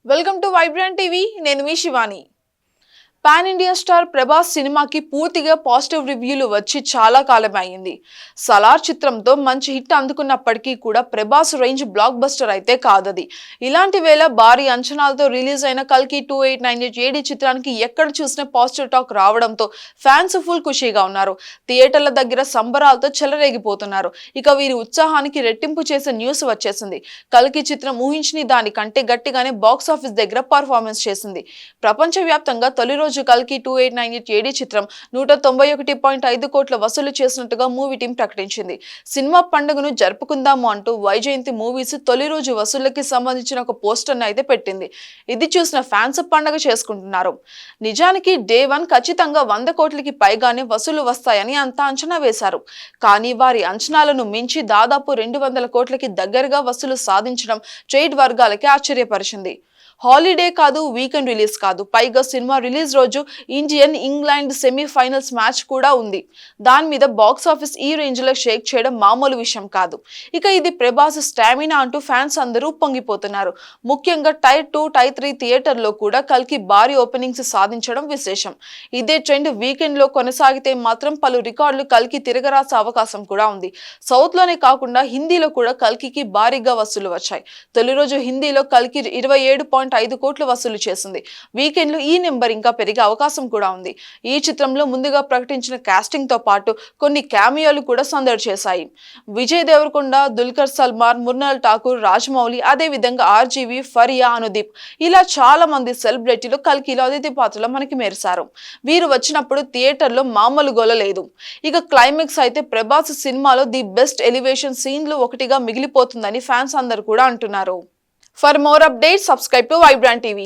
Welcome to vibrant TV. నేను మీ Shivani. Pan India star Prabhas సినిమాకి పూర్తిగా పాజిటివ్ రివ్యూలు వచ్చి చాలా కాలం అయింది. సలార్ చిత్రంతో మంచి హిట్ అందుకున్నప్పటికీ కూడా ప్రభాస్ రేంజ్ బ్లాక్ బస్టర్ అయితే కాదది. ఇలాంటి వేళ భారీ అంచనాలతో రిలీజ్ అయిన కల్కి 2898 ఏడి చిత్రానికి ఎక్కడ చూసినా పాజిటివ్ టాక్ రావడంతో ఫ్యాన్స్ ఫుల్ ఖుషీగా ఉన్నారు. థియేటర్ల దగ్గర సంబరాలతో చెలరేగిపోతున్నారు. ఇక వీరి ఉత్సాహానికి రెట్టింపు చేసే న్యూస్ వచ్చేసింది. కల్కి చిత్రం ఊహించిన దానికంటే గట్టిగానే బాక్స్ ఆఫీస్ దగ్గర పర్ఫార్మెన్స్ చేసింది. ప్రపంచవ్యాప్తంగా తొలి రోజు కల్కి 2898 ఏడి చిత్రం 191.5 కోట్ల వసూలు చేసినట్టుగా మూవీ టీం ప్రకటించింది. సినిమా పండుగను జరుపుకుందాము అంటూ వైజయంతి మూవీస్ తొలి రోజు వసూళ్లకి సంబంధించిన ఒక పోస్టర్ అయితే పెట్టింది. ఇది చూసిన ఫ్యాన్స్ పండుగ చేసుకుంటున్నారు. నిజానికి డే 1 ఖచ్చితంగా 100 కోట్లకి పైగానే వసూలు వస్తాయని అంతా అంచనా వేశారు. కానీ వారి అంచనాలను మించి దాదాపు 200 కోట్లకి దగ్గరగా వసూలు సాధించడం ట్రేడ్ వర్గాలకి ఆశ్చర్యపరిచింది. హాలిడే కాదు, వీకెండ్ రిలీజ్ కాదు, పైగా సినిమా రిలీజ్ రోజు ఇంగ్లాండ్ సెమీఫైనల్స్ మ్యాచ్ కూడా ఉంది. దాని మీద బాక్స్ ఆఫీస్ ఈ రేంజ్ లో షేక్ చేయడం మామూలు విషయం కాదు. ఇక ఇది ప్రభాస్ స్టామినా అంటూ ఫ్యాన్స్ అందరూ పొంగిపోతున్నారు. ముఖ్యంగా టైర్ 2, టైర్ 3 థియేటర్ లో కూడా కల్కి భారీ ఓపెనింగ్స్ సాధించడం విశేషం. ఇదే ట్రెండ్ వీకెండ్ లో కొనసాగితే మాత్రం పలు రికార్డులు కల్కి తిరగరాసే అవకాశం కూడా ఉంది. సౌత్ లోనే కాకుండా హిందీలో కూడా కల్కి భారీగా వసూలు వచ్చాయి. తొలి రోజు హిందీలో కల్కి 27.5 కోట్లు వసూలు చేసింది. వీకెండ్ లో ఈ నెంబర్ ఇంకా పెరిగే అవకాశం కూడా ఉంది. ఈ చిత్రంలో ముందుగా ప్రకటించిన కాస్టింగ్ తో పాటు కొన్ని క్యామియోలు కూడా సందడి చేశాయి. విజయ్ దేవరకొండ, దుల్కర్ సల్మాన్, ముర్నల్ ఠాకూర్, రాజమౌళి, అదే విధంగా ఆర్జీవి, ఫరియా, అనుదీప్ ఇలా చాలా మంది సెలబ్రిటీలు కల్కిలో అతిథి పాత్రలో మనకి మెరిశారు. వీరు వచ్చినప్పుడు థియేటర్ లో మామూలు గోల లేదు. ఇక క్లైమాక్స్ అయితే ప్రభాస్ సినిమాలో ది బెస్ట్ ఎలివేషన్ సీన్లు ఒకటిగా మిగిలిపోతుందని ఫ్యాన్స్ అందరు కూడా అంటున్నారు. For more updates, subscribe to Vibrant TV.